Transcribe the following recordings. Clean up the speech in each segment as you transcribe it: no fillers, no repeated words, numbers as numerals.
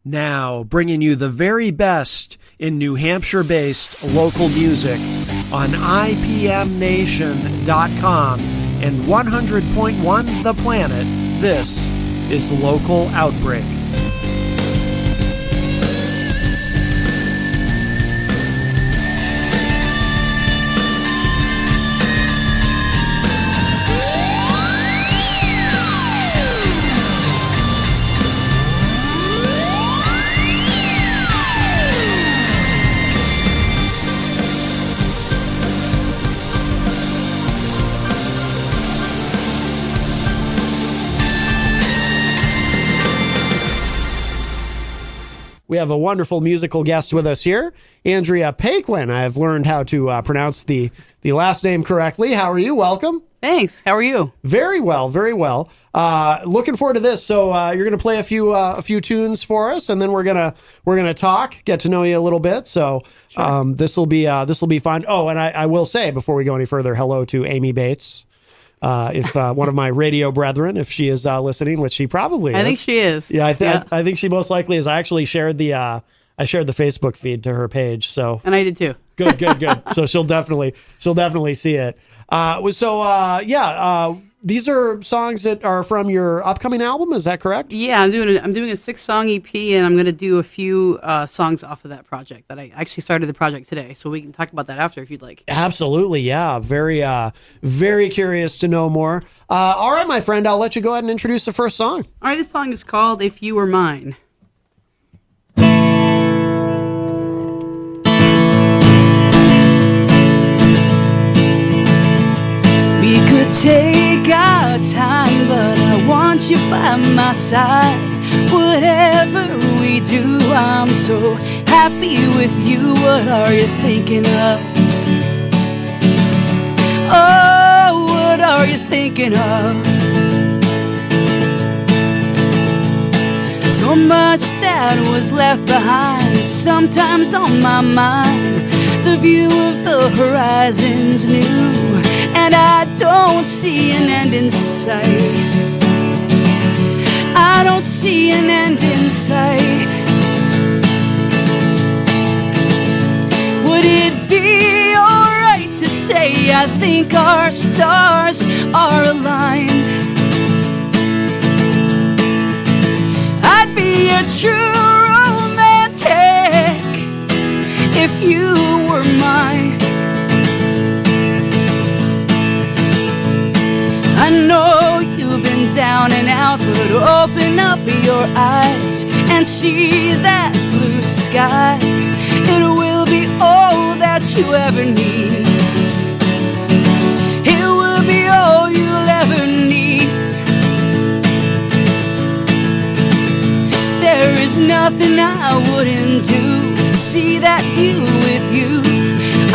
Now, bringing you the very best in New Hampshire-based local music on IPMNation.com and 100.1 The Planet, this is Local Outbreak. We have a wonderful musical guest with us here, Andrea Paquin. I've learned how to pronounce the last name correctly. How are you? Welcome. Thanks. How are you? Very well, very well. Looking forward to this. So you're going to play a few tunes for us, and then we're gonna talk, get to know you a little bit. So sure. This will be fun. Oh, and I will say before we go any further, hello to Amy Bates. If one of my radio brethren, if she is listening, which she probably is. I think she is. Yeah, I think she most likely is. I actually shared the Facebook feed to her page. So and I did too. Good. So she'll definitely see it. These are songs that are from your upcoming album. Is that correct? Yeah, I'm doing a 6-song EP, and I'm going to do a few songs off of that project. That I actually started the project today, so we can talk about that after if you'd like. Absolutely, yeah. Very, very curious to know more. All right, my friend, I'll let you go ahead and introduce the first song. All right, this song is called "If You Were Mine." We could take our time, but I want you by my side. Whatever we do, I'm so happy with you. What are you thinking of? Oh, what are you thinking of? So much that was left behind, sometimes on my mind. The view of the horizon's new, and I don't see an end in sight. I don't see an end in sight. Would it be alright to say I think our stars are aligned? I'd be a true romantic if you were mine. I know you've been down and out, but open up your eyes and see that blue sky. It will be all that you ever need. It will be all you'll ever need. There is nothing I wouldn't do to see that view with you.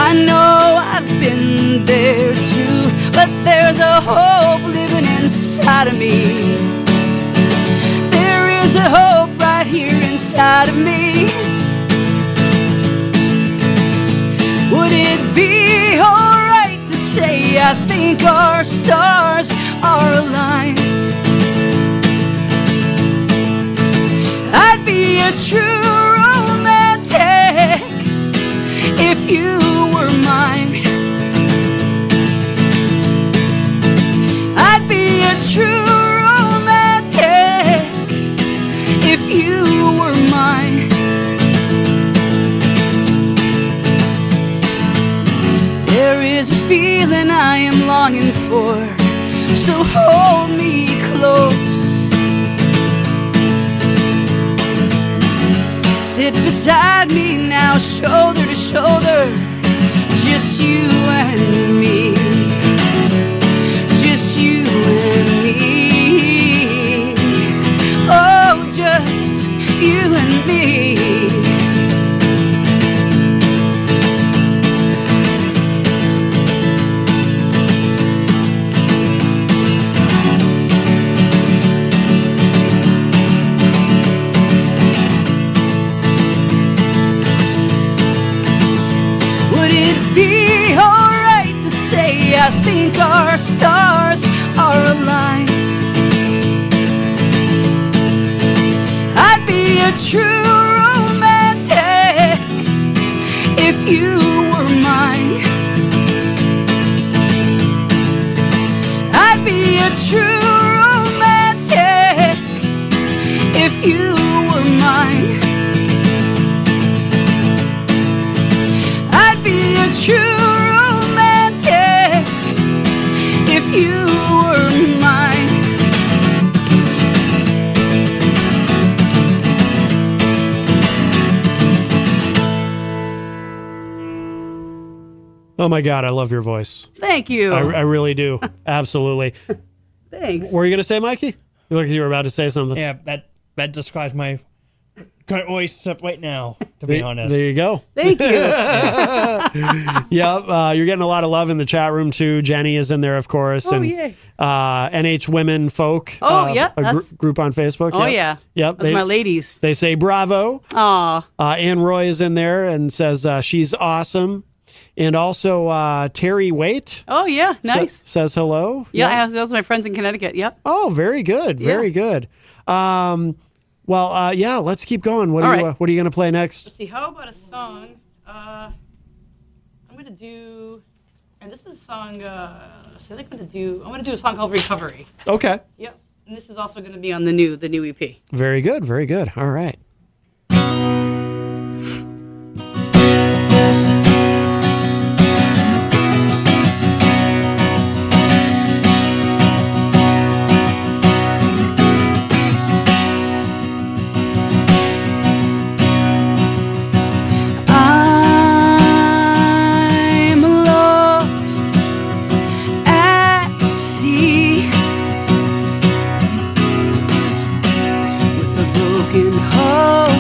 I know I've been there too, but there's a hope living inside of me. There is a hope right here inside of me. Would it be alright to say I think our stars are aligned? I'd be a true romantic if you were mine. I'd be a true romantic if you were mine. There is a feeling I am longing for, so hold me close. Sit beside me now, shoulder to shoulder, just you and me, just you and me, oh, just you and me. I think our stars are aligned. I'd be a a true romantic if you were mine. I'd be a true romantic if you were mine. I'd be a true romantic if you were mine. Oh my God, I love your voice. Thank you. I really do. Absolutely. Thanks. What were you going to say, Mikey? You look like you were about to say something. Yeah, that describes my current voice right now, to be honest. There you go. Thank you. Yep. You're getting a lot of love in the chat room too. Jenny is in there, of course. Oh, and yay. NH Women Folk. Oh, yeah, A that's- group on Facebook. Oh, Yep. yeah. Yep. That's my ladies. They say bravo. Aw. Ann Roy is in there and says she's awesome. And also Terry Waite Oh, yeah. Nice. says hello. Yeah, those are my friends in Connecticut. Yep. Oh, very good. Very good. Yeah, let's keep going. What All are you right. What are you going to play next? Let's see. How about a song? I'm gonna do, and this is a song. So I'm gonna do a song called Recovery. Okay. Yep. And this is also gonna be on the new EP. Very good. Very good. All right. I'm lost at sea with a broken heart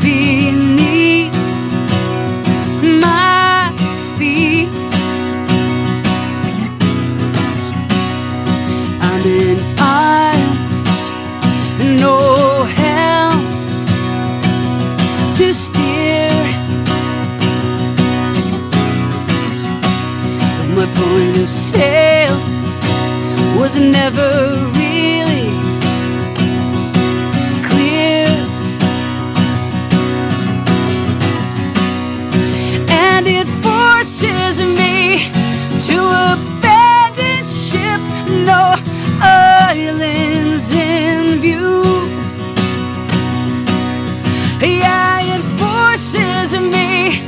beneath my feet. I'm in irons, no help to steer. But my point of sail was never really clear, and it forces me to abandon ship. No islands in view. Yeah, it forces me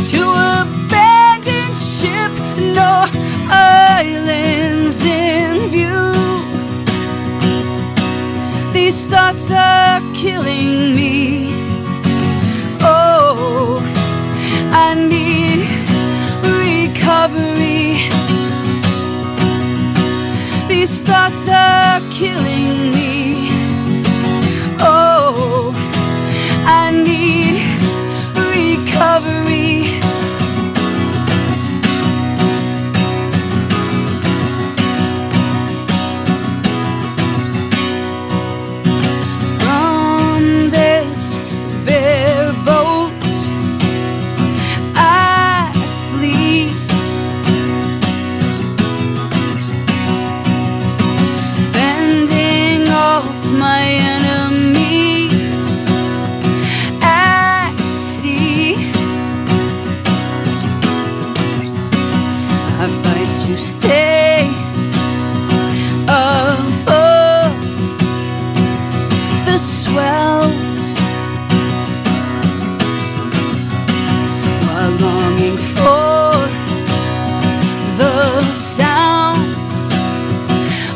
to abandon ship. No islands in view. These thoughts are killing me. Oh, I need recovery. These thoughts are killing me. Oh, I need recovery. From this bare boat I flee, fending off my enemies at sea. I fight to stay above the swells while longing for the sounds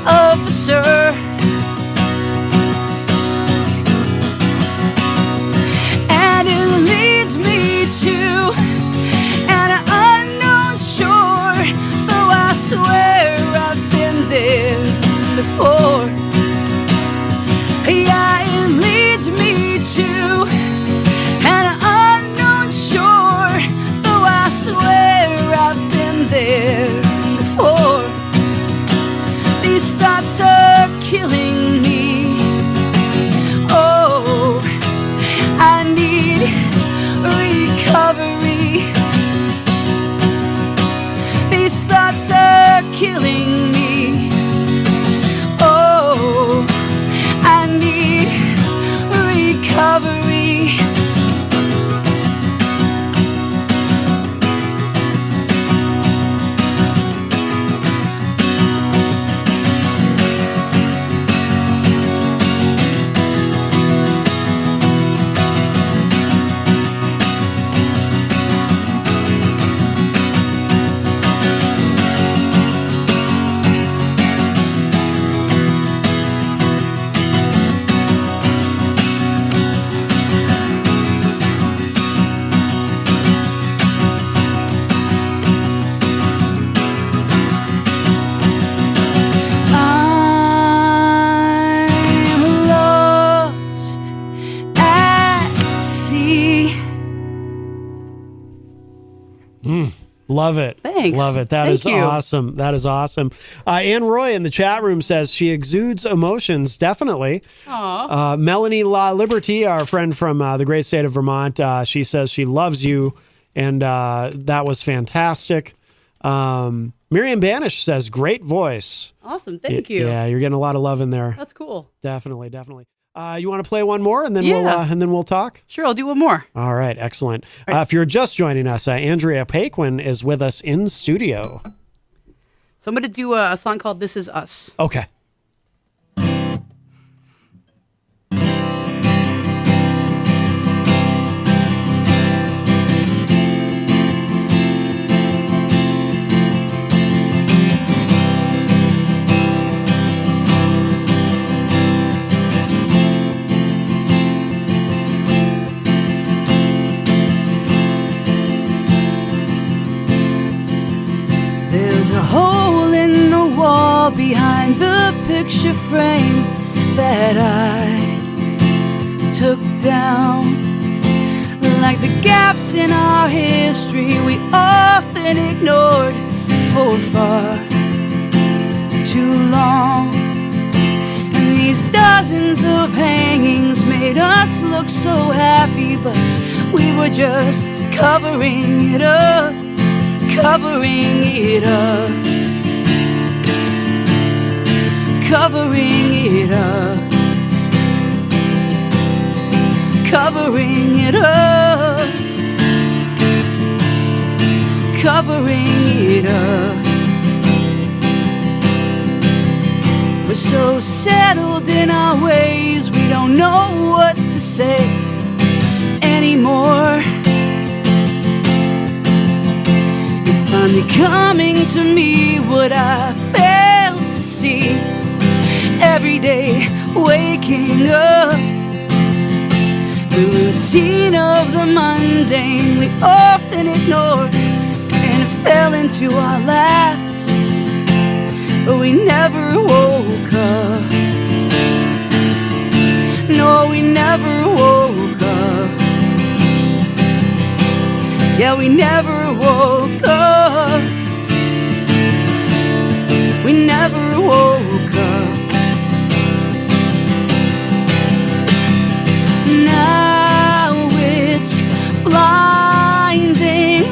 of the surf. And it leads me to an unknown shore, though I swear I've been there before. Yeah, it leads me to an unknown shore, though I swear I've been there before. These thoughts are killing me. Oh, I need recovery. These thoughts are killing me. Oh, I need recovery. Love it. Thanks. Love it. That Thank is you. awesome. That is awesome. Ann Roy in the chat room says she exudes emotions. Definitely. Melanie La Liberty, our friend from the great state of Vermont, she says she loves you, and that was fantastic. Miriam Banish says great voice. Awesome. Thank you. Yeah, you're getting a lot of love in there. That's cool. Definitely. You want to play one more, and then Yeah. we'll talk. Sure, I'll do one more. All right, excellent. If you're just joining us, Andrea Paquin is with us in studio. So I'm going to do a song called This Is Us. Okay. There's a hole in the wall behind the picture frame that I took down. Like the gaps in our history we often ignored for far too long. And these dozens of hangings made us look so happy, but we were just covering it up. Covering it up, covering it up, covering it up, covering it up. We're so settled in our ways, we don't know what to say anymore. It's finally coming to me what I failed to see every day waking up. The routine of the mundane we often ignored and it fell into our laps, but we never woke up. No, we never woke up. Yeah, we never woke up. We never woke up. Now it's blinding.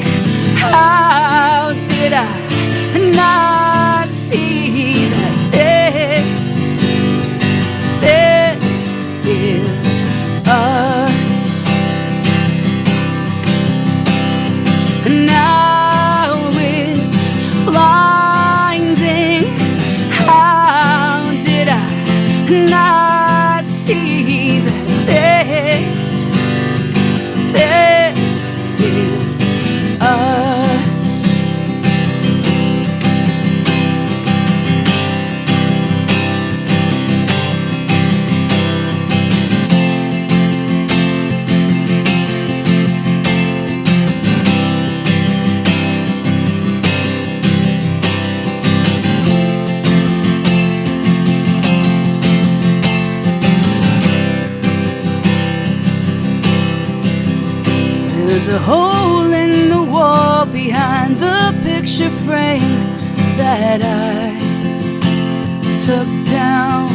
How did I not see that this is us? Now it's blinding. How did I not see that this is us? There's a hole in the wall behind the picture frame that I took down.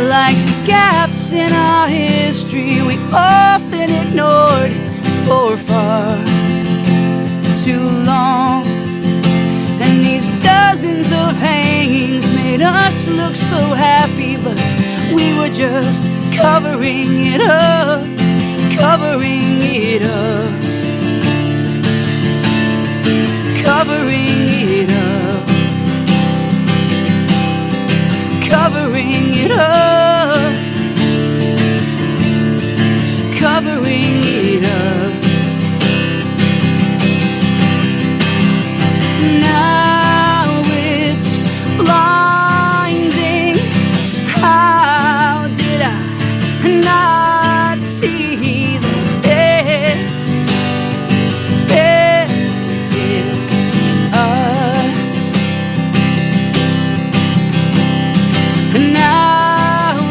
Like the gaps in our history we often ignored for far too long. And these dozens of hangings made us look so happy, but we were just covering it up, covering it up, covering it up, covering it up, covering it up. Now it's blinding. How did I not see that this is us? Now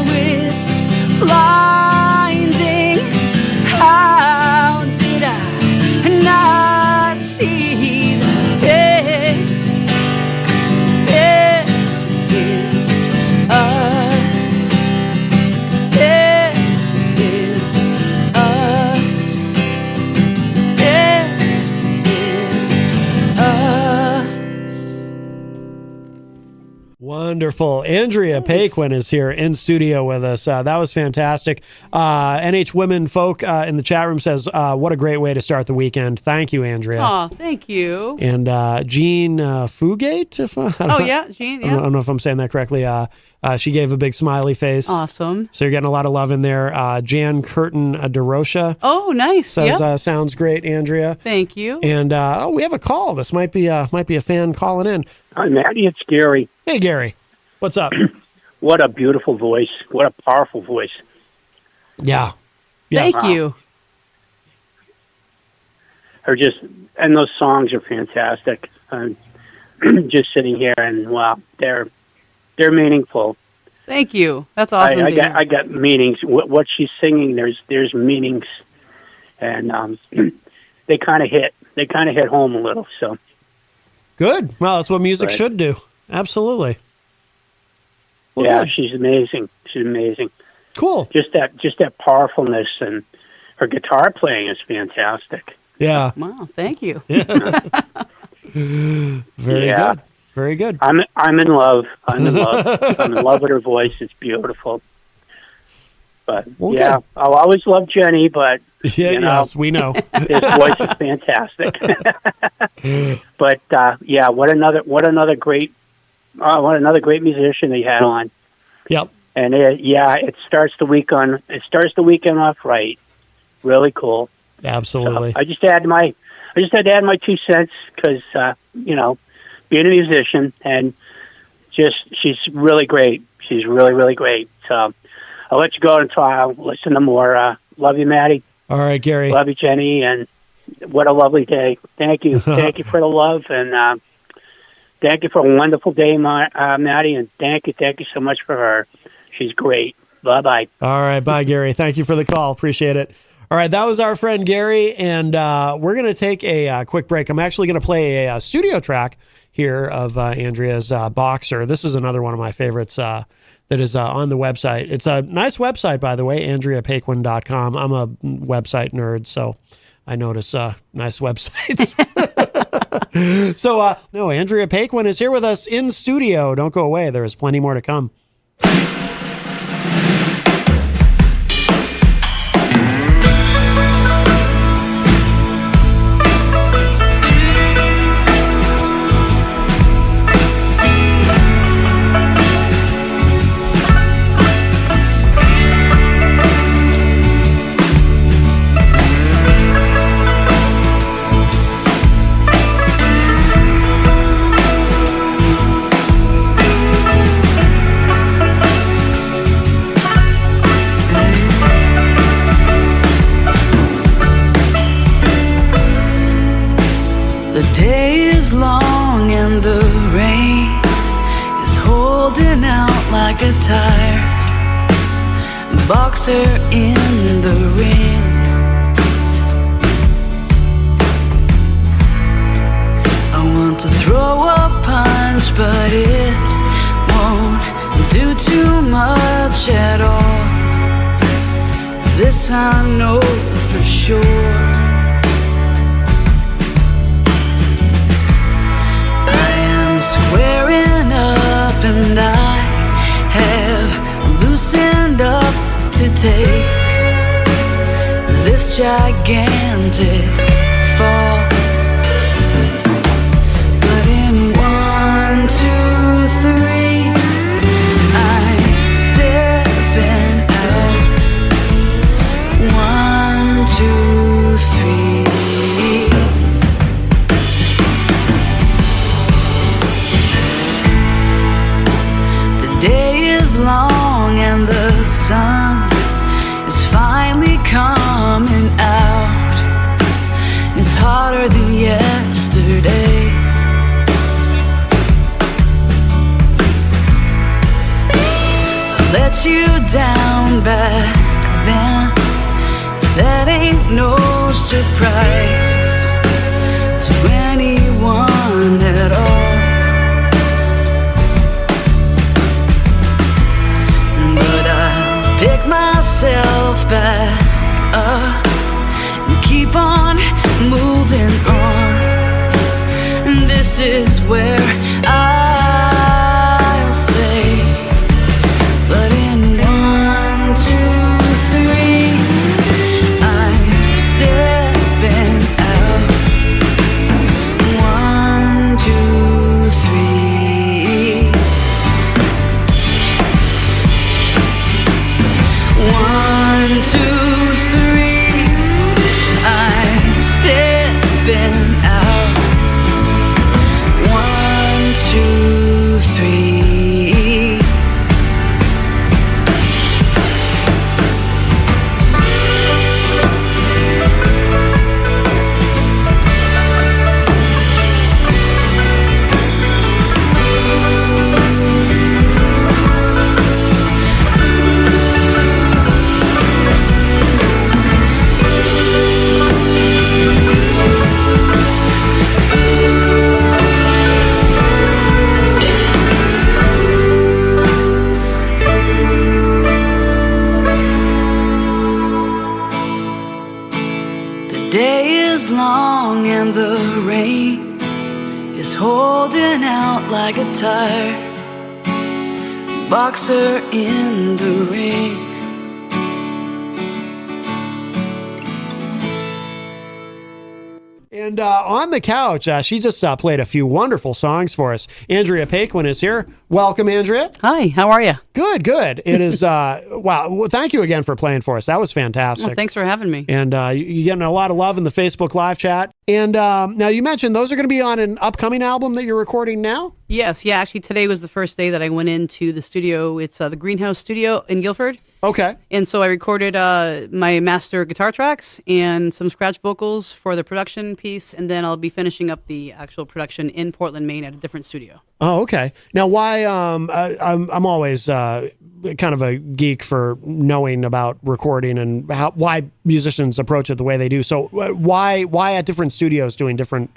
Wonderful. Andrea Paquin is here in studio with us. That was fantastic. NH Women Folk in the chat room says, what a great way to start the weekend. Thank you, Andrea. Oh, thank you. And Jean Fugate, Jean, I don't know if I'm saying that correctly. She gave a big smiley face. Awesome. So you're getting a lot of love in there. Jan Curtin DeRocha Oh, nice. says, sounds great, Andrea. Thank you. And we have a call. This might be a fan calling in. Hi, Maddie. It's Gary. Hey, Gary. What's up? What a beautiful voice. What a powerful voice. Yeah. Thank you. And those songs are fantastic. Just sitting here and wow, they're meaningful. Thank you. That's awesome. I got meanings. What she's singing, there's meanings, and they kind of hit home a little. So good. Well, that's what music should do. Absolutely. Well, yeah, good. she's amazing. She's amazing. Cool. Just that powerfulness, and her guitar playing is fantastic. Yeah. Wow. Thank you. Very good. Very good. I'm in love. I'm in love with her voice. It's beautiful. But Good. I'll always love Jenny. But yes, we know. his voice is fantastic. But what another great musician they had on. Yep. And it starts the weekend off right. Really cool. Absolutely. I just had to add my 2 cents because being a musician, and she's really great. She's really, really great. So I'll let you go and I'll listen to more. Love you, Maddie. All right, Gary. Love you, Jenny. And what a lovely day. Thank you. Thank you for the love. And thank you for a wonderful day, Maddie. And thank you so much for her. She's great. Bye-bye. All right. Bye, Gary. Thank you for the call. Appreciate it. All right, that was our friend Gary, and we're going to take a quick break. I'm actually going to play a studio track here of Andrea's Boxer. This is another one of my favorites that is on the website. It's a nice website, by the way, AndreaPaquin.com. I'm a website nerd, so I notice nice websites. So, Andrea Paquin is here with us in studio. Don't go away. There is plenty more to come. A tired boxer in the ring. I want to throw a punch, but it won't do too much at all. This I know for sure. I am squaring up and I have loosened up to take this gigantic fall. But in 1, 2, 3, I'm stepping out. 1, 2, 3. The day is long and the sun is finally coming out. It's hotter than yesterday. I let you down back then. That ain't no surprise to anyone at all. Pick myself back up and keep on moving on. And this is where I'll say 1, 2, 3. I'm stepping out. 1, 2, 3. The day is long and the rain is holding out like a tired boxer in the ring. And on the couch, she just played a few wonderful songs for us. Andrea Paquin is here. Welcome, Andrea. Hi, how are you? Good, good. It is, wow. Well, thank you again for playing for us. That was fantastic. Well, thanks for having me. And you're getting a lot of love in the Facebook live chat. And now you mentioned those are going to be on an upcoming album that you're recording now? Yes, yeah, actually today was the first day that I went into the studio. It's the Greenhouse Studio in Guilford. Okay. And so I recorded my master guitar tracks and some scratch vocals for the production piece, and then I'll be finishing up the actual production in Portland, Maine at a different studio. Oh, okay. Now, why? I'm always kind of a geek for knowing about recording and why musicians approach it the way they do. So, why at different studios doing different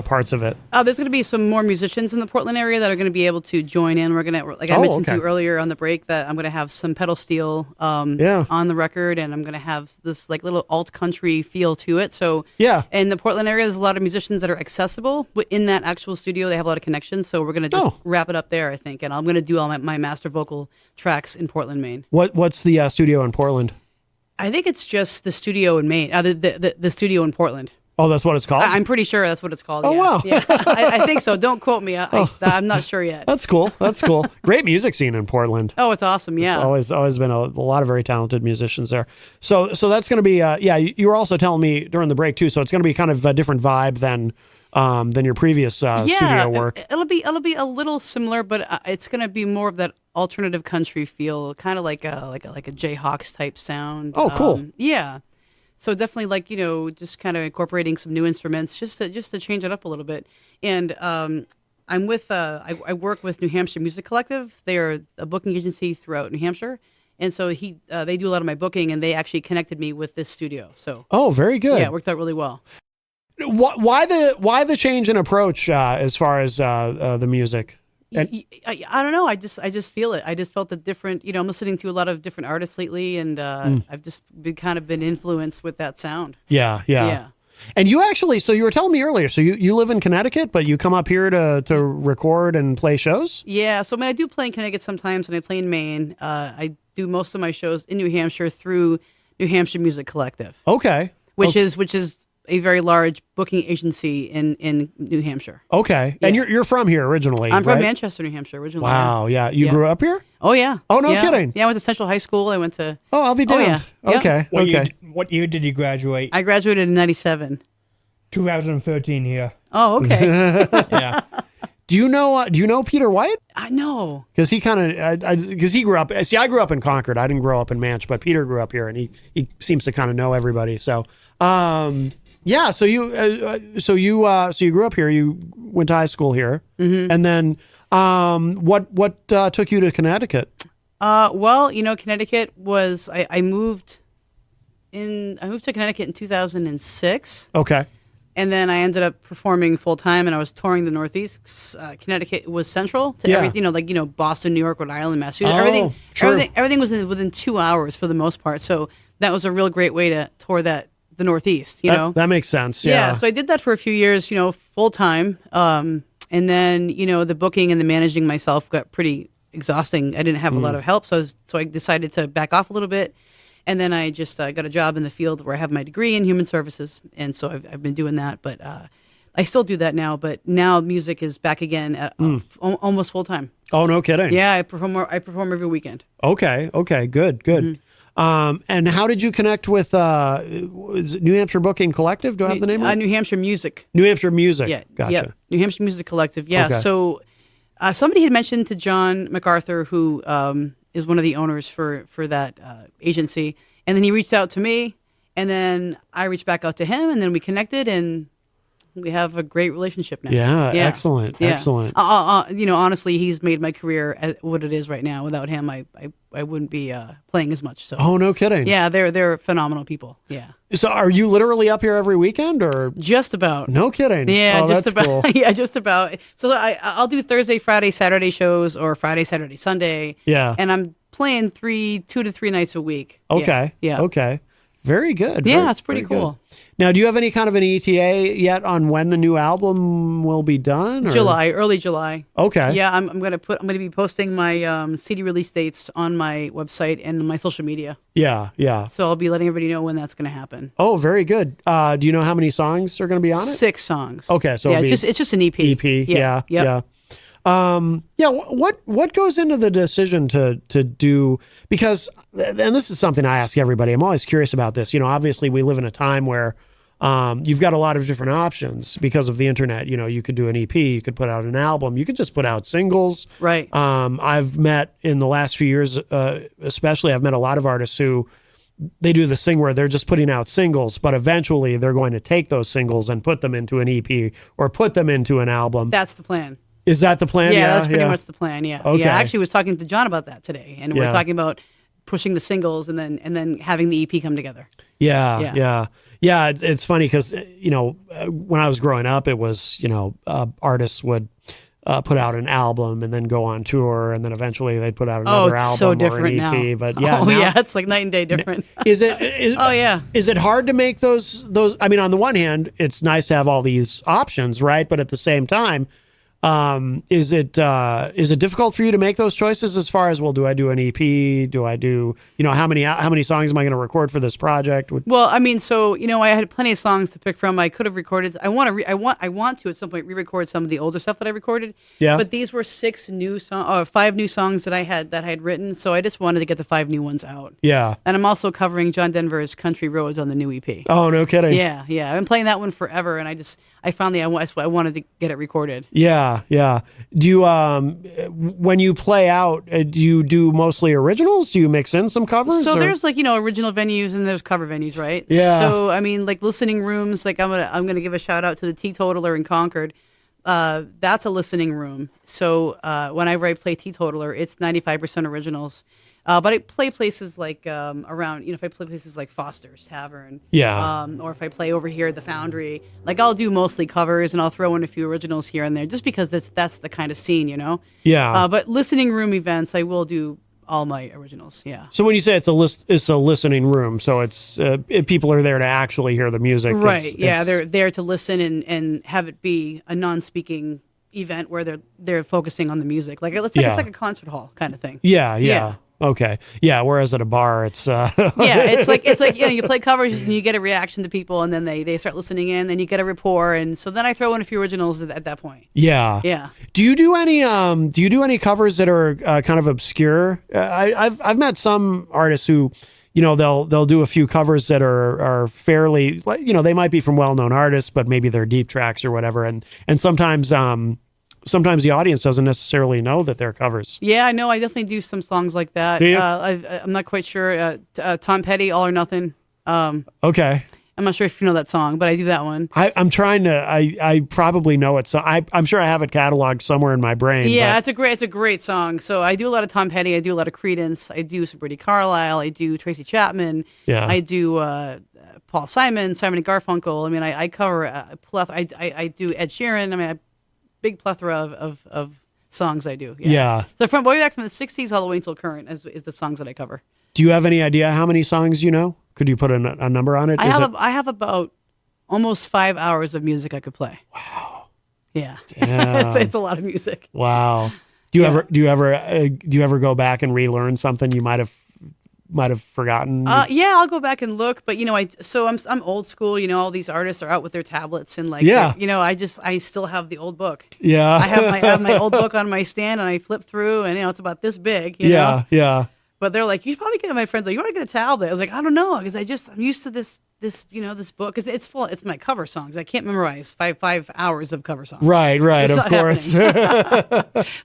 parts of it? There's going to be some more musicians in the Portland area that are going to be able to join in. We're going to, like I mentioned to you earlier on the break, that I'm going to have some pedal steel on the record, and I'm going to have this like little alt country feel to it. So in the Portland area, there's a lot of musicians that are accessible in that actual studio. They have a lot of connections, so we're going to just wrap it up there, I think. And I'm going to do all my master vocal tracks in Portland, Maine. What's the studio in Portland? I think it's just the studio in Maine. The studio in Portland. Oh, that's what it's called? I'm pretty sure that's what it's called. Oh, yeah. wow. Yeah. I think so. Don't quote me. I'm not sure yet. That's cool. That's cool. Great music scene in Portland. Oh, it's awesome. Yeah. It's always been a lot of very talented musicians there. So that's going to be, you were also telling me during the break too, so it's going to be kind of a different vibe than your previous studio work. It'll be a little similar, but it's going to be more of that alternative country feel, kind of like a Jayhawks type sound. Oh, cool. Yeah. So definitely just kind of incorporating some new instruments just to change it up a little bit. And I'm with I work with New Hampshire Music Collective. They are a booking agency throughout New Hampshire. And so they do a lot of my booking, and they actually connected me with this studio. So very good. Yeah, it worked out really well. Why the change in approach as far as the music? I don't know. I just feel it. I just felt the different. I'm listening to a lot of different artists lately, and I've just been influenced with that sound. Yeah. And you actually, so you were telling me earlier, so you live in Connecticut, but you come up here to record and play shows? Yeah. So I do play in Connecticut sometimes, and I play in Maine. I do most of my shows in New Hampshire through New Hampshire Music Collective. Okay. Which is a very large booking agency in New Hampshire. Okay. And you're from here originally, I'm from Manchester, New Hampshire originally. Wow, yeah. You grew up here? Oh, yeah. Oh, no kidding. Yeah, I went to Central High School. I went to... Oh, I'll be damned. Oh, yeah. Okay, What year did you graduate? I graduated in 97. 2013 here. Oh, okay. Yeah. Do you know Peter White? I know. Because he because he grew up. See, I grew up in Concord. I didn't grow up in Manch, but Peter grew up here, and he seems to kind of know everybody. So, yeah. So you grew up here. You went to high school here, and then what took you to Connecticut? Well, Connecticut was I moved to Connecticut in 2006. Okay. And then I ended up performing full time, and I was touring the Northeast. Connecticut was central to everything, Boston, New York, Rhode Island, Massachusetts. Everything was within 2 hours for the most part. So that was a real great way to tour the Northeast. That makes sense. Yeah. So I did that for a few years, full time, and then the booking and the managing myself got pretty exhausting. I didn't have a lot of help, so I decided to back off a little bit. And then I just got a job in the field where I have my degree in human services, and so I've been doing that. But I still do that now. But now music is back again at almost full time. Oh, no kidding. Yeah, I perform every weekend. Okay. Good. And how did you connect with is it New Hampshire Booking Collective? Do I have the name right? New Hampshire Music. New Hampshire Music. Yeah. Gotcha. Yeah. New Hampshire Music Collective. Yeah. Okay. So somebody had mentioned to John MacArthur, who is one of the owners for that agency, and then he reached out to me, and then I reached back out to him, and then we connected, and we have a great relationship now. Yeah. Excellent. Yeah. Excellent. Honestly, he's made my career what it is right now. Without him, I wouldn't be playing as much. So. Oh, no kidding. Yeah, they're phenomenal people. Yeah. So are you literally up here every weekend or? Just about. No kidding. Yeah, oh, just that's about. Cool. Yeah, just about. So I'll do Thursday, Friday, Saturday shows, or Friday, Saturday, Sunday. Yeah. And I'm playing 2 to 3 nights a week. Okay. Yeah. Okay. Very good. Yeah, it's pretty cool. Good. Now, do you have any kind of an ETA yet on when the new album will be done? Or? Early July. Okay. Yeah, I'm gonna be posting my CD release dates on my website and my social media. Yeah. Yeah. So I'll be letting everybody know when that's gonna happen. Oh, very good. Do you know how many songs are going to be on it? 6 songs. Okay, so yeah, it'll be it's just an EP. EP. Yeah. Yep. Yeah. What goes into the decision to do, because, and this is something I ask everybody, I'm always curious about this. Obviously we live in a time where you've got a lot of different options because of the internet. You could do an EP, you could put out an album, you could just put out singles. Right. I've met in the last few years, especially I've met a lot of artists who they do this thing where they're just putting out singles, but eventually they're going to take those singles and put them into an EP or put them into an album. That's the plan. Is that the plan? Yeah, that's pretty much the plan. Yeah. Okay. Yeah, I actually was talking to John about that today, and we're talking about pushing the singles and then having the EP come together. Yeah. It's funny because when I was growing up, it was artists would put out an album and then go on tour, and then eventually they'd put out another album so or different an EP. now. But it's like night and day different. Is it? Oh yeah. Is it hard to make those? I mean, on the one hand, it's nice to have all these options, right? But at the same time, is it difficult for you to make those choices as far as, well, do I do an EP? Do I do, how many songs am I going to record for this project? Well, I mean, so, I had plenty of songs to pick from. I could have recorded, I want to at some point re-record some of the older stuff that I recorded. Yeah. But these were 5 new songs that I had written. So I just wanted to get the 5 new ones out. Yeah. And I'm also covering John Denver's Country Roads on the new EP. Oh, no kidding. Yeah. I've been playing that one forever, and I wanted to get it recorded. Yeah. Do you, when you play out, do you do mostly originals? Do you mix in some covers? So there's original venues and there's cover venues, right? Yeah. So I mean, like listening rooms. Like I'm gonna give a shout out to the Teetotaler in Concord. That's a listening room. So whenever I play Teetotaler, it's 95% originals. But I play places like around, if I play places like Foster's Tavern, or if I play over here at the Foundry, like I'll do mostly covers and I'll throw in a few originals here and there, just because that's the kind of scene, Yeah. But listening room events, I will do all my originals. Yeah. So when you say it's a listening room, so it's people are there to actually hear the music, right? They're there to listen and have it be a non-speaking event where they're focusing on the music, it's like a concert hall kind of thing. Yeah. Okay. Yeah. Whereas at a bar, it's it's like you play covers and you get a reaction to people, and then they start listening in, then you get a rapport, and so then I throw in a few originals at that point. Yeah. Yeah. Do you do any covers that are kind of obscure? I've met some artists who, they'll do a few covers that are fairly, they might be from well-known artists, but maybe they're deep tracks or whatever, and sometimes the audience doesn't necessarily know that they're covers. Yeah, I know. I definitely do some songs like that. I'm not quite sure. Tom Petty, All or Nothing. Okay. I'm not sure if you know that song, but I do that one. I'm trying to. I probably know it. So I'm sure I have it cataloged somewhere in my brain. Yeah, it's a great song. So I do a lot of Tom Petty. I do a lot of Creedence. I do some Brady Carlisle. I do Tracy Chapman. Yeah. I do Paul Simon and Garfunkel. I mean, I cover I do Ed Sheeran. I mean, big plethora of songs I do. Yeah. So from way back from the 60s all the way until current is the songs that I cover. Do you have any idea how many songs you know? Could you put a number on it? I have about almost 5 hours of music I could play. Wow. Yeah. It's a lot of music. Wow. Do you ever go back and relearn something you might have forgotten? Yeah, I'll go back and look, but I'm old school. All these artists are out with their tablets and I still have the old book. Yeah, I have my old book on my stand and I flip through and it's about this big. Yeah. But they're like, you should probably get my friends like, you want to get a tablet? I was like, I don't know, because I'm used to this this book, because it's full. It's my cover songs. I can't memorize five hours of cover songs. Right, It's of not course.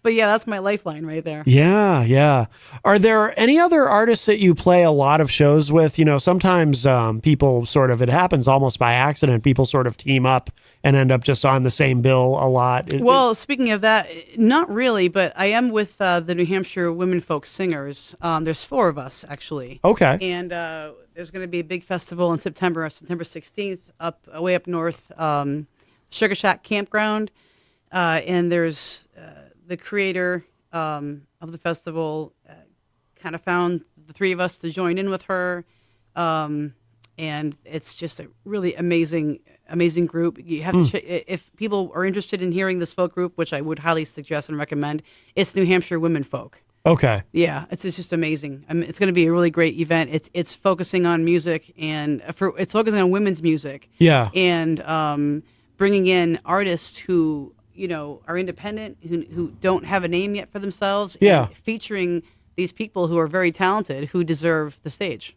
But yeah, that's my lifeline right there. Yeah. Are there any other artists that you play a lot of shows with? Sometimes people sort of, it happens almost by accident. People sort of team up and end up just on the same bill a lot. Well, speaking of that, not really, but I am with the New Hampshire Women Folk Singers. There's 4 of us, actually. Okay. And there's going to be a big festival in September 16th, way up north, Sugar Shack Campground. And there's the creator of the festival kind of found the 3 of us to join in with her. And it's just a really amazing group. You have to if people are interested in hearing this folk group, which I would highly suggest and recommend, it's New Hampshire Women Folk. Okay. Yeah, it's just amazing. I mean, it's going to be a really great event. It's focusing on music, and it's focusing on women's music. Yeah. And bringing in artists who are independent, who don't have a name yet for themselves. Yeah. And featuring these people who are very talented, who deserve the stage.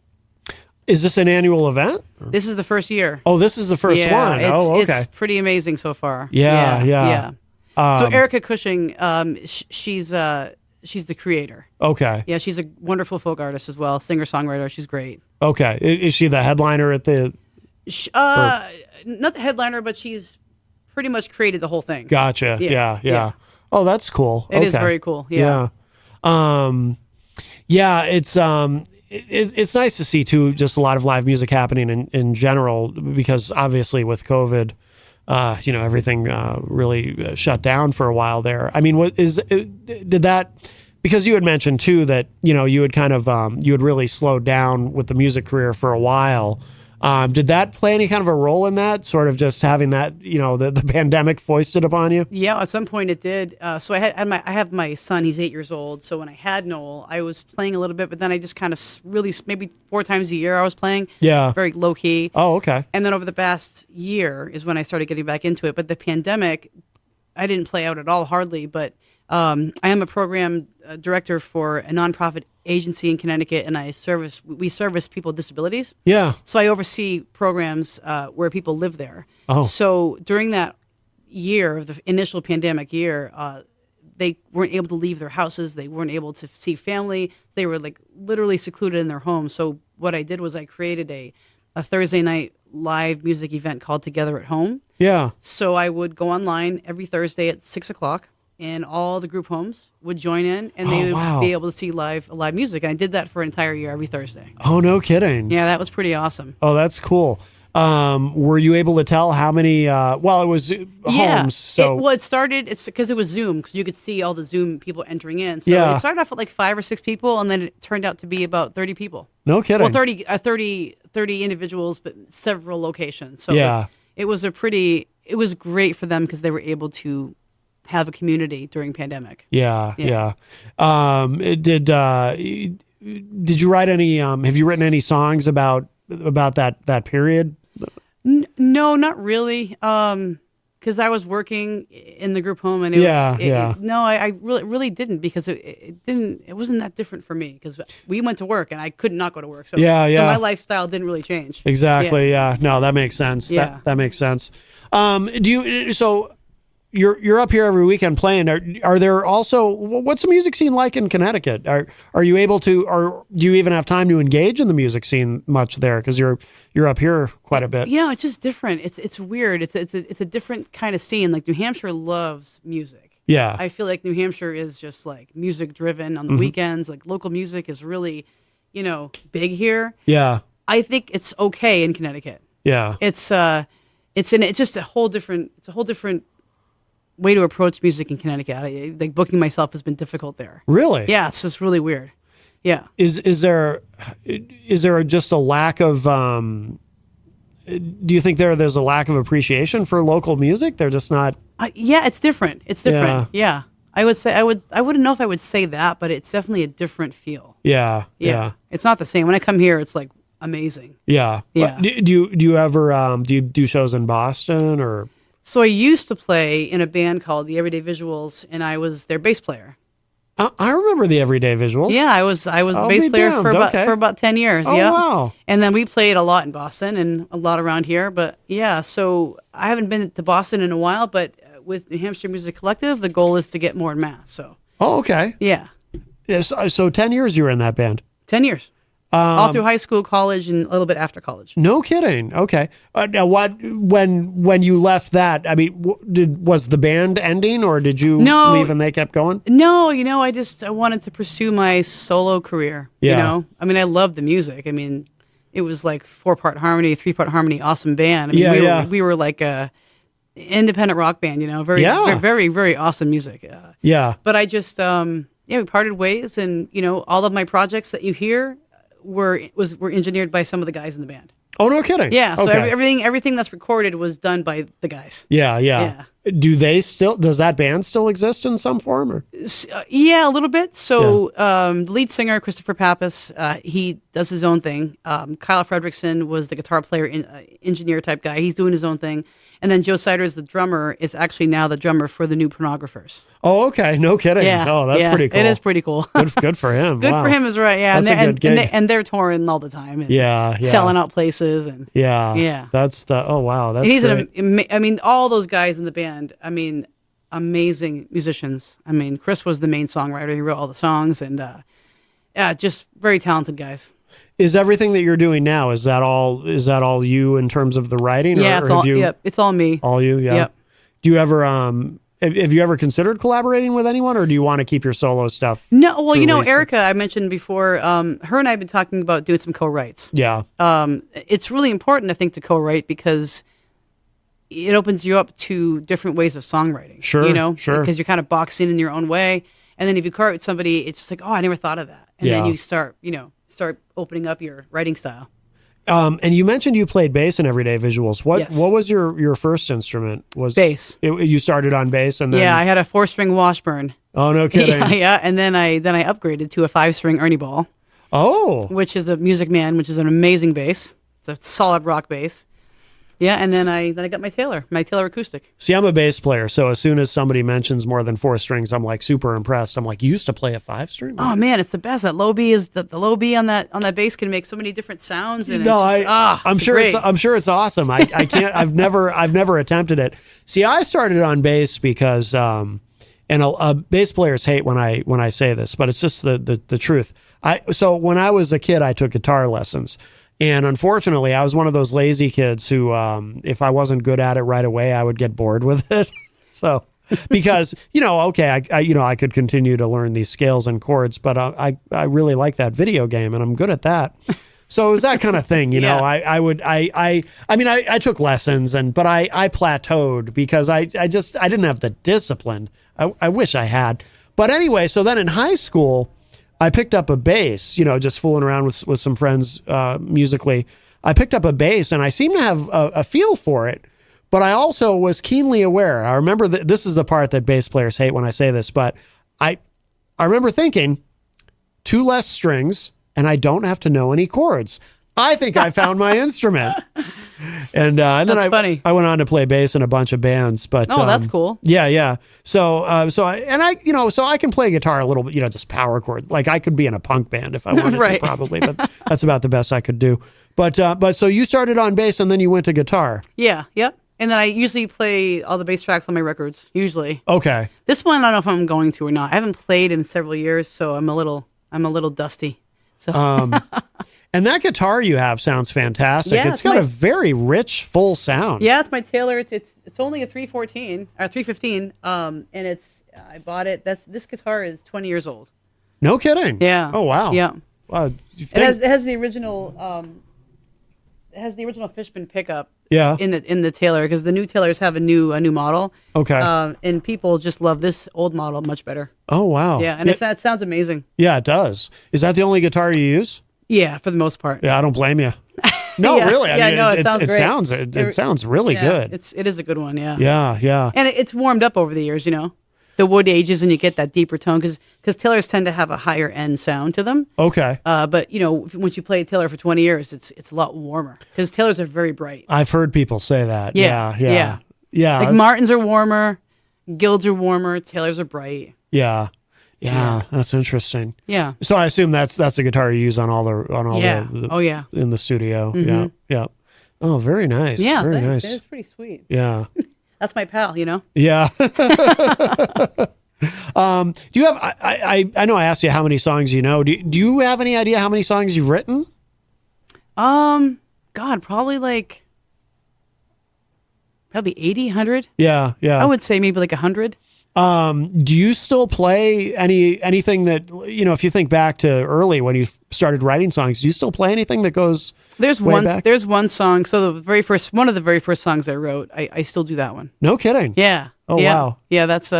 Is this an annual event? This is the first year. Oh, this is the first one. Okay. It's pretty amazing so far. Yeah. So Erica Cushing, she's the creator. Okay. Yeah, she's a wonderful folk artist as well, singer-songwriter. She's great. Okay. Is she the headliner at the... Not the headliner, but she's pretty much created the whole thing. Gotcha. Yeah. Oh, that's cool. It is very cool. Yeah. It's nice to see too, just a lot of live music happening in general, because obviously with COVID, everything really shut down for a while there. I mean, did that, because you had mentioned too that, you had kind of, you had really slowed down with the music career for a while. Did that play any kind of a role in that, sort of just having that, the pandemic foisted upon you? Yeah, at some point it did. So I have my son, he's 8 years old. So when I had Noel, I was playing a little bit, but then I just kind of really, maybe 4 times a year I was playing. Yeah. Very low key. Oh, okay. And then over the past year is when I started getting back into it. But the pandemic, I didn't play out at all, hardly, but I am a program director for a nonprofit agency in Connecticut, and we service people with disabilities. Yeah. So I oversee programs where people live there. Oh. So during that year, the initial pandemic year, they weren't able to leave their houses. They weren't able to see family. They were like literally secluded in their homes. So what I did was I created a Thursday night live music event called Together at Home. Yeah. So I would go online every Thursday at 6:00. And all the group homes would join in, and they would be able to see live music. And I did that for an entire year, every Thursday. Oh, no kidding. Yeah, that was pretty awesome. Oh, that's cool. Were you able to tell how many? It was homes. So it started. It's because it was Zoom, because you could see all the Zoom people entering in. So it started off with like 5 or 6 people, and then it turned out to be about 30 people. No kidding. Well, 30 individuals, but several locations. So it was great for them because they were able to have a community during pandemic. Yeah. Did you write any? Have you written any songs about that period? No, not really. Because I was working in the group home, and I really didn't, because it wasn't that different for me, because we went to work and I could not go to work. So my lifestyle didn't really change. Exactly. Yeah. No, that makes sense. Yeah. That makes sense. You're up here every weekend playing. Are there also, what's the music scene like in Connecticut? Are you able to, or do you even have time to engage in the music scene much there? Because you're up here quite a bit. It's just different. It's weird. It's a different kind of scene. Like New Hampshire loves music. Yeah. I feel like New Hampshire is just like music driven on the weekends. Like local music is really, big here. Yeah. I think it's okay in Connecticut. Yeah. It's just a whole different way to approach music in Connecticut. Like booking myself has been difficult there. Really? Yeah, it's just really weird. Yeah. Is there just a lack of? Do you think there's a lack of appreciation for local music? They're just not. It's different. It's different. Yeah. I would say I wouldn't know if I would say that, but it's definitely a different feel. Yeah. It's not the same. When I come here, it's like amazing. Yeah. Do you ever do you do shows in Boston or? So I used to play in a band called the Everyday Visuals, and I was their bass player. I remember the Everyday Visuals. Yeah, I was the I'll bass be player damned. for about 10 years. Oh, yeah. wow. And then we played a lot in Boston and a lot around here. But yeah, so I haven't been to Boston in a while. But with New Hampshire Music Collective, the goal is to get more in Mass. So Oh, okay. yeah, Yes. So 10 years you were in that band. 10 years, all through high school, college, and a little bit after college. No kidding. Okay. Now, when you left that? I mean, was the band ending, or did you No. leave and they kept going? No, I wanted to pursue my solo career. Yeah. I mean, I loved the music. I mean, it was like 4-part harmony, 3-part harmony, awesome band. I mean, Yeah, we were like a independent rock band. Very, Yeah. very, very awesome music. Yeah. But I just, we parted ways, and all of my projects that you hear were engineered by some of the guys in the band. Oh, no kidding. Yeah, so Okay. everything that's recorded was done by the guys. Yeah. Does that band still exist in some form? Or? Yeah, a little bit. So the lead singer, Christopher Pappas, he does his own thing. Kyle Fredrickson was the guitar player, engineer type guy. He's doing his own thing. And then Joe Siders, the drummer, is actually now the drummer for the new Pornographers. Oh, okay. No kidding. Yeah. Oh, that's pretty cool. It is pretty cool. Good for him. Good Wow. for him is right. Yeah, That's a good gig. and they're touring all the time. And Yeah. selling out places and Yeah. Yeah. Oh, wow. That's and he's great. I mean, all those guys in the band. I mean, amazing musicians. I mean, Chris was the main songwriter. He wrote all the songs, and just very talented guys. Is everything that you're doing now, is that all you in terms of the writing? Yeah, or have you, it's all me. all you. Yeah. Yep. Do you ever have you ever considered collaborating with anyone, or do you want to keep your solo stuff? No, well, through Lisa? Erica, I mentioned before. Her and I have been talking about doing some co-writes. Yeah. It's really important, I think, to co-write because it opens you up to different ways of songwriting. Sure, sure. Because you're kind of boxed in your own way, and then if you co-write with somebody, it's just like, oh, I never thought of that, and then Yeah. you start opening up your writing style. And you mentioned you played bass in Everyday Visuals. Yes. What was your first instrument? Was Bass. You started on bass, and then Yeah, I had a 4-string Washburn. Oh, no kidding. Yeah, and then I upgraded to a 5-string Ernie Ball, Oh, which is a Music Man, which is an amazing bass. It's a solid rock bass. Yeah, and then I got my Taylor acoustic. see, I'm a bass player, so as soon as somebody mentions more than 4 strings, I'm like super impressed. I'm like, you used to play a 5-string? Oh man, it's the best. That low B is the low B on that bass can make so many different sounds. And No, it's just, I'm it's sure great. I'm sure it's awesome. I can't. I've never attempted it. See, I started on bass because, and bass players hate when I say this, but it's just the truth. So when I was a kid, I took guitar lessons. And unfortunately, I was one of those lazy kids who, if I wasn't good at it right away, I would get bored with it. So, because okay, I could continue to learn these scales and chords, but I really like that video game, and I'm good at that. So it was that kind of thing, Yeah. I took lessons, but I plateaued because I didn't have the discipline. I wish I had. But anyway, so then in high school, I picked up a bass, just fooling around with some friends musically. I picked up a bass, and I seemed to have a feel for it, but I also was keenly aware. I remember this is the part that bass players hate when I say this, but I remember thinking 2 less strings, and I don't have to know any chords. I think I found my instrument. And then That's funny. I went on to play bass in a bunch of bands, but Oh, that's cool. Yeah. So I can play guitar a little bit, just power chords. Like I could be in a punk band if I wanted to, Right. probably, but that's about the best I could do. But so you started on bass and then you went to guitar. Yeah, yep. And then I usually play all the bass tracks on my records. Usually, Okay. this one I don't know if I'm going to or not. I haven't played in several years, so I'm a little dusty. So And that guitar you have sounds fantastic. Yeah, It's it's got my- a very rich, full sound. yeah, it's my Taylor. It's only a 314 or 315. And I bought it. This guitar is 20 years old. No kidding. Yeah. Oh wow. Yeah. Wow. It has the original Fishman pickup Yeah. in the Taylor because the new Taylors have a new model. Okay. And people just love this old model much better. Oh wow. Yeah, and it sounds amazing. Yeah, it does. Is that the only guitar you use? Yeah, for the most part. Yeah, I don't blame you. No, Yeah, really. I yeah, mean, no, it it sounds great. it sounds really Yeah, good. it is a good one. Yeah. Yeah. And it's warmed up over the years. The wood ages and you get that deeper tone because Taylors tend to have a higher end sound to them. Okay. But once you play a Taylor for 20 years, it's a lot warmer because Taylors are very bright. I've heard people say that. Yeah, Yeah. Like Martins are warmer, Guilds are warmer, Taylors are bright. Yeah. Yeah, that's interesting. Yeah. So I assume that's a guitar you use on all Yeah. the Oh, yeah. in the studio. Yeah, yeah. Oh, very nice. Yeah. very Thanks. nice. It's pretty sweet. Yeah, That's my pal, you know? yeah. Do you have? I know I asked you how many songs you know. Do you have any idea how many songs you've written? God, probably 80, 100. Yeah, yeah. I would say maybe 100. Do you still play anything that, if you think back to early when you started writing songs, do you still play anything that goes There's way one. back? There's one song. So one of the very first songs I wrote, I still do that one. No kidding. Yeah. Oh, yeah. wow. Yeah, that's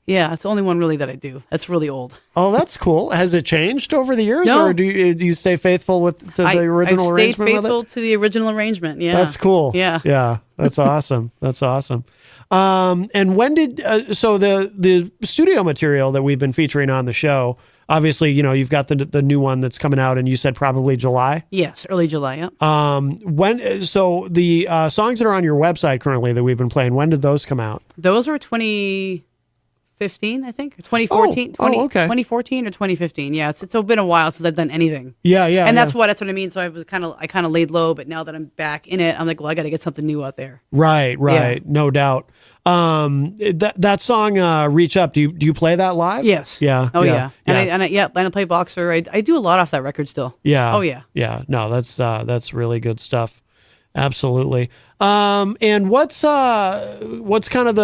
that's the only one really that I do. That's really old. Oh, that's cool. Has it changed over the years, No. or do you stay faithful to the original I've stayed arrangement? faithful with it? to the original arrangement. Yeah. That's cool. Yeah. Yeah. That's awesome. That's awesome. And when did so the studio material that we've been featuring on the show? Obviously, you've got the new one that's coming out, and you said probably July. Yes, early July. Yeah. So the songs that are on your website currently that we've been playing, when did those come out? Those were 2015, I think, or 2014. Okay. 2014 or 2015. Yeah, it's been a while since I've done anything. Yeah, yeah. And yeah. that's what I mean. So I kind of laid low, but now that I'm back in it, I'm like, well, I got to get something new out there. Right, no doubt. That song, "Reach Up." Do you play that live? Yes. Yeah. Oh yeah. And I play Boxer. I do a lot off that record still. Yeah. Oh yeah. Yeah. No, that's really good stuff. Absolutely. And what's kind of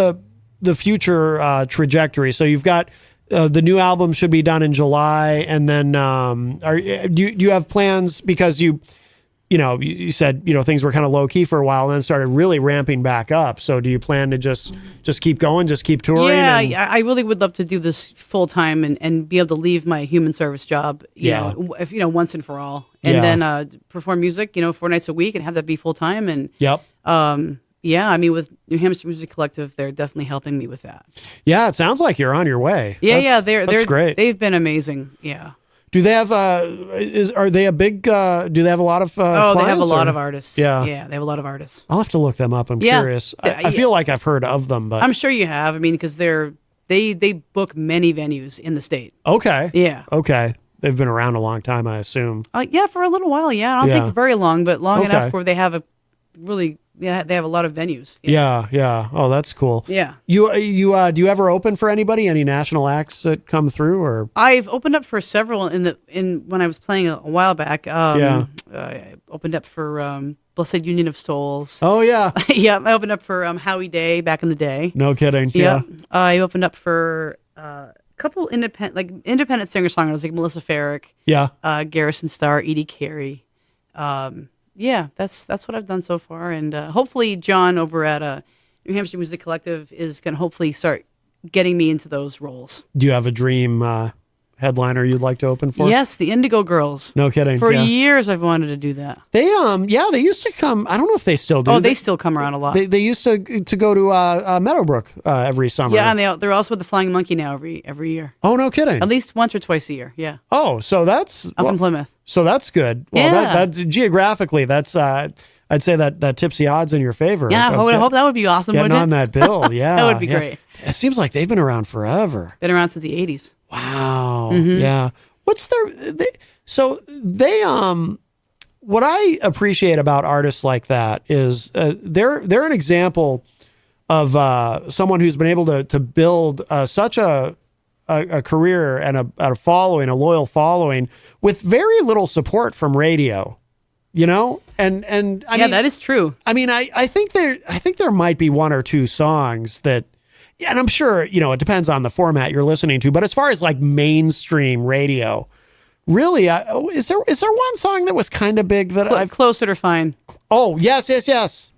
the future trajectory? So you've got the new album should be done in July, and then do you have plans, because you said things were kind of low key for a while and then started really ramping back up. So do you plan to just keep going, just keep touring? Yeah, I really would love to do this full time and be able to leave my human service job, if once and for all, and then perform music, 4 nights a week and have that be full time. And Yep. I mean, with New Hampshire Music Collective, they're definitely helping me with that. Yeah, it sounds like you're on your way. Yeah, that's they're great. They've been amazing. Yeah. Do they have are they a big do they have a lot of they clients, have a lot or? of artists. Yeah. Yeah, they have a lot of artists. I'll have to look them up. I'm curious. I feel like I've heard of them, but I'm sure you have. I mean, because they book many venues in the state. okay. Yeah. Okay. They've been around a long time, I assume. Yeah, for a little while. Yeah, I don't think very long, but long enough where they have they have a lot of venues. Yeah. Oh, that's cool. Yeah. You do you ever open for anybody? Any national acts that come through, or? I've opened up for several when I was playing a while back. I opened up for Blessed Union of Souls. Oh yeah. Yeah, I opened up for Howie Day back in the day. No kidding. Yeah. I opened up for a couple independent singer-songwriters like Melissa Farrick. Yeah. Garrison Starr, Edie Carey. That's what I've done so far, and hopefully John over at New Hampshire Music Collective is going to hopefully start getting me into those roles. Do you have a dream headliner you'd like to open for? Yes, the Indigo Girls. No kidding. For years I've wanted to do that. They they used to come. I don't know if they still do. Oh, they still come around a lot. They used to go to Meadowbrook every summer. Yeah, and they're also with the Flying Monkey now every year. Oh, no kidding. At least once or twice a year. Yeah. Oh, so that's Up in Plymouth. So that's good. Well, that's geographically, that's I'd say that tips the odds in your favor. Yeah, I would hope that would be awesome. Getting Wouldn't on it? that bill, yeah, That would be great. It seems like they've been around forever. Been around since the 80s. Wow. Yeah. What's what I appreciate about artists like that is they're an example of someone who's been able to build such a career and a following, a loyal following, with very little support from radio, and I mean, that is true. I mean, I think there might be one or two songs that, and I'm sure, it depends on the format you're listening to, but as far as like mainstream radio, really, is there one song that was kind of big that I've Closer to Fine. Oh, yes,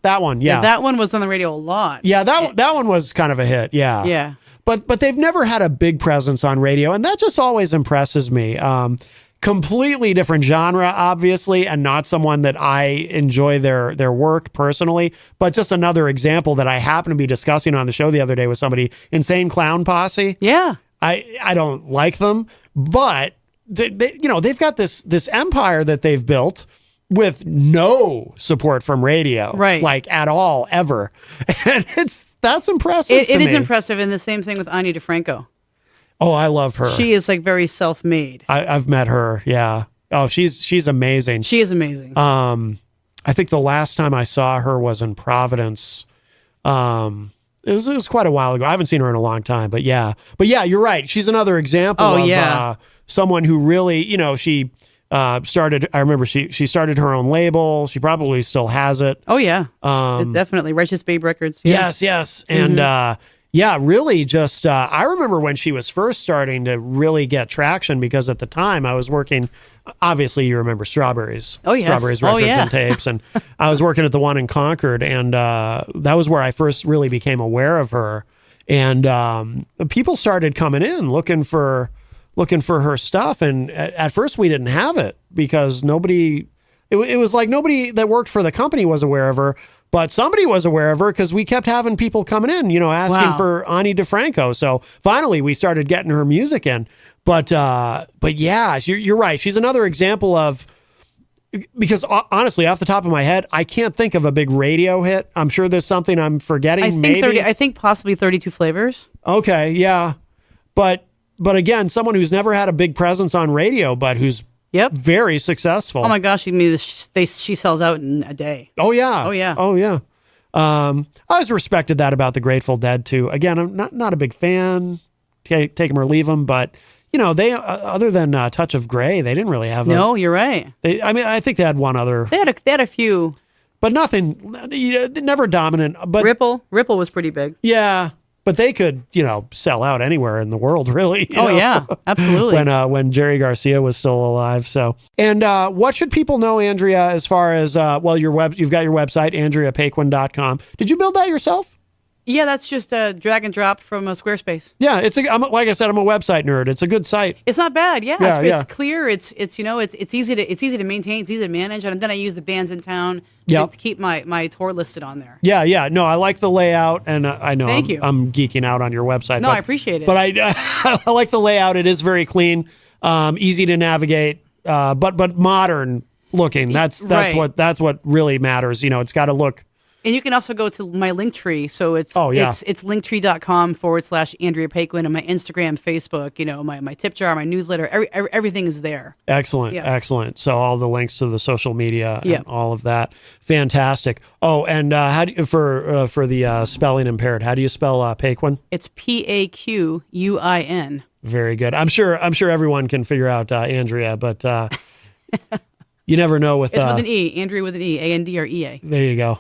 that one. Yeah. That one was on the radio a lot. Yeah, that one was kind of a hit. Yeah. Yeah. But they've never had a big presence on radio, and that just always impresses me. Completely different genre, obviously, and not someone that I enjoy their work personally, but just another example that I happened to be discussing on the show the other day with somebody. Insane Clown Posse. Yeah. I don't like them, but they've got this empire that they've built with no support from radio, right? Like at all, ever, and that's impressive. It is impressive, and the same thing with Ani DeFranco. Oh, I love her. She is like very self-made. I've met her. Yeah. Oh, she's amazing. She is amazing. I think the last time I saw her was in Providence. It was quite a while ago. I haven't seen her in a long time, but yeah, you're right. She's another example of someone who really, she started. I remember she started her own label. She probably still has it. Oh yeah, definitely Righteous Babe Records. Yeah. Yes, and really just. I remember when she was first starting to really get traction because at the time I was working. Obviously, you remember Strawberries. Oh yes, Strawberries Records and Tapes, and I was working at the one in Concord, and that was where I first really became aware of her. And people started coming in looking for her stuff, and at first we didn't have it because nobody. It was like nobody that worked for the company was aware of her, but somebody was aware of her because we kept having people coming in, asking for Ani DeFranco. So finally, we started getting her music in. But yeah, you're right. She's another example of, because honestly, off the top of my head, I can't think of a big radio hit. I'm sure there's something I'm forgetting. I think possibly 32 Flavors. Okay, yeah, but again, someone who's never had a big presence on radio, but who's very successful. Oh my gosh, she sells out in a day. Oh yeah. Oh yeah. I always respected that about the Grateful Dead too. Again, I'm not a big fan. Take them or leave them, but. They other than Touch of Grey, they didn't really have. No, you're right. I think they had one other. They had a few, but nothing. Never dominant. But Ripple was pretty big. Yeah, but they could sell out anywhere in the world, really. Yeah, absolutely. When Jerry Garcia was still alive. So, and what should people know, Andrea? As far as you've got your website, AndreaPaquin.com. Did you build that yourself? Yeah, that's just a drag and drop from Squarespace. Yeah, like I said, I'm a website nerd. It's a good site. It's not bad. It's clear. It's easy to maintain. It's easy to manage. And then I use the bands in town to keep my tour listed on there. Yeah. No, I like the layout, and I know Thank you. I'm geeking out on your website. No, I appreciate it. But I like the layout. It is very clean, easy to navigate, but modern looking. That's what really matters. It's got to look. And you can also go to my Linktree. So it's linktree.com/Andrea Paquin, and my Instagram, Facebook, my tip jar, my newsletter, everything is there. Excellent. Yeah. Excellent. So all the links to the social media and all of that. Fantastic. Oh, and how do you, for the spelling impaired, how do you spell Paquin? It's Paquin. Very good. I'm sure everyone can figure out Andrea, but you never know with it's with an E, Andrea with an E, A-N-D-R-E-A. There you go.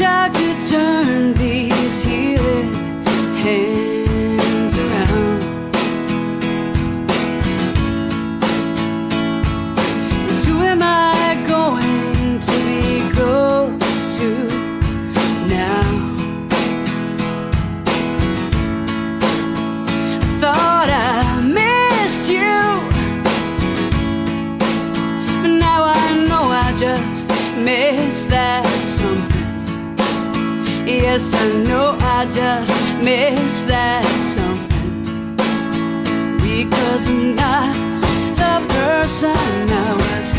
I could turn these healing hands around. And who am I going to be close to now? I thought I missed you, but now I know I just missed that something. Yes, I know I just missed that something, because I'm not the person I was